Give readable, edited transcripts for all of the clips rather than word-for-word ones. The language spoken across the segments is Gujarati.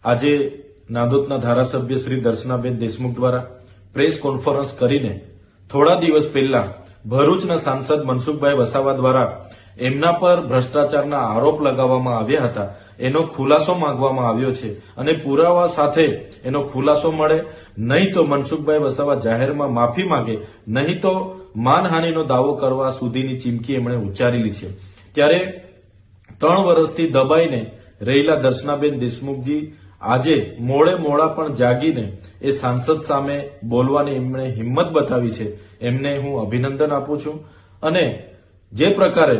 આજે નાંદોદના ધારાસભ્ય શ્રી દર્શનાબેન દેશમુખ દ્વારા પ્રેસ કોન્ફરન્સ કરીને થોડા દિવસ પહેલા ભરૂચના સાંસદ મનસુખભાઈ વસાવા દ્વારા એમના પર ભ્રષ્ટાચારના આરોપ લગાવવામાં આવ્યા હતા એનો ખુલાસો માંગવામાં આવ્યો છે અને પુરાવા સાથે એનો ખુલાસો મળે, નહીં તો મનસુખભાઈ વસાવા જાહેરમાં માફી માંગે, નહીં તો માનહાનિનો દાવો કરવા સુધીની ચીમકી એમણે ઉચ્ચારેલી છે। ત્યારે 3 વર્ષથી દબાઈને રહેલા દર્શનાબેન દેશમુખજી આજે મોડા પણ જાગીને એ સાંસદ સામે બોલવાની એમણે હિંમત બતાવી છે, એમને હું અભિનંદન આપું છું। અને જે પ્રકારે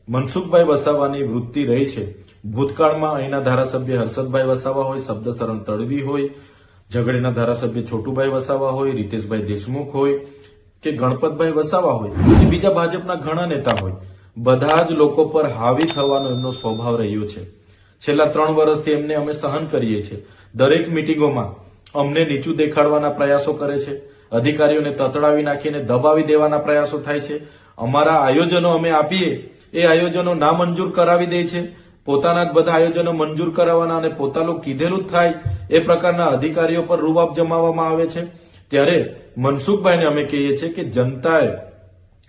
મનસુખભાઈ વસાવાની વૃત્તિ રહી છે, ભૂતકાળમાં અહીંના ધારાસભ્ય હર્ષદભાઈ વસાવા હોય, શબ્દશરણ તડવી હોય, ઝઘડીના ધારાસભ્ય છોટુભાઈ વસાવા હોય, રીતેશભાઈ દેશમુખ હોય કે ગણપતભાઈ વસાવા હોય કે બીજા ભાજપના ઘણા નેતા હોય, બધા જ લોકો પર હાવી થવાનો એમનો સ્વભાવ રહ્યો છે। છેલ્લા 3 વર્ષથી એમને અમે સહન કરીએ છીએ। દરેક મિટિંગોમાં અમને નીચું દેખાડવાના પ્રયાસો કરે છે, અધિકારીઓને તતડાવી નાખીને દબાવી દેવાના પ્રયાસો થાય છે। અમારા આયોજનો અમે આપીએ એ આયોજનો નામંજૂર કરાવી દે છે, પોતાના જ બધા આયોજનો મંજૂર કરાવવાના અને પોતાનું કીધેલું જ થાય એ પ્રકારના અધિકારીઓ પર રૂબાબ જમાવવામાં આવે છે। ત્યારે મનસુખભાઈને અમે કહીએ છીએ કે જનતાએ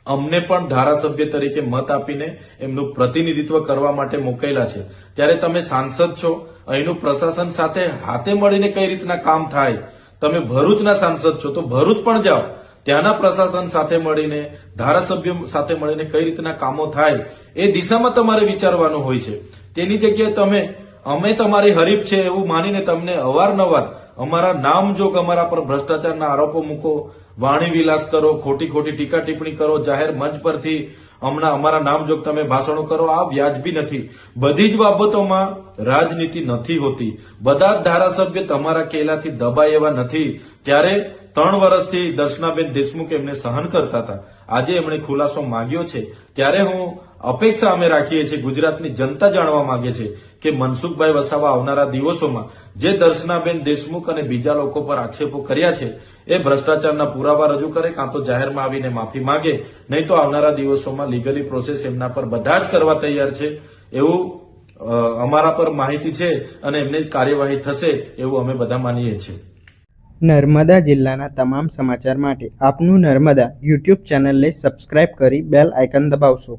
અમને પણ ધારાસભ્ય તરીકે મત આપીને એમનું પ્રતિનિધિત્વ કરવા માટે મોકલેલા છે, ત્યારે તમે સાંસદ છો, અહીંનું પ્રશાસન સાથે હાથે મળીને કઈ રીતના કામ થાય, તમે ભરૂચના સાંસદ છો તો ભરૂચ પણ જાઓ, ત્યાંના પ્રશાસન સાથે મળીને, ધારાસભ્ય સાથે મળીને કઈ રીતના કામો થાય એ દિશામાં તમારે વિચારવાનું હોય છે। તેની જગ્યાએ અમે તમારી હરીફ છે એવું માનીને તમને અવારનવાર અમારા નામજોગ અમારા પર ભ્રષ્ટાચારના આરોપો મૂકો, વાણી વિલાસ કરો, ખોટી ટીકા ટિપ્પણી કરો, જાહેર મંચ પરથી હમણાં અમારા નામજોગ તમે ભાષણો કરો, આ વ્યાજબી નથી। બધી જ બાબતોમાં રાજનીતિ નથી હોતી, બધા જ ધારાસભ્ય તમારા કેલાથી દબાય એવા નથી। ત્યારે 3 વર્ષથી દર્શનાબેન દેશમુખ એમને સહન કરતા હતા, આજે એમણે ખુલાસો માંગ્યો છે, ત્યારે હું અપેક્ષા અમે રાખીએ છીએ, ગુજરાતની જનતા જાણવા માંગે છે કે મનસુખભાઈ વસાવા આવનારા દિવસોમાં જે દર્શનાબેન દેશમુખ અને બીજા લોકો પર આક્ષેપો કર્યા છે એ ભ્રષ્ટાચારના પુરાવા રજૂ કરે, કાં તો જાહેરમાં આવીને માફી માંગે, નહીં તો આવનારા દિવસોમાં લીગલી પ્રોસેસ એમના પર બધા જ કરવા તૈયાર છે એવું અમારા પર માહિતી છે અને એમની કાર્યવાહી થશે એવું અમે બધા માનીએ છીએ। નર્મદા જિલ્લાના તમામ સમાચાર માટે આપનું નર્મદા યુટ્યુબ ચેનલને સબસ્ક્રાઇબ કરી બેલ આઇકન દબાવશો।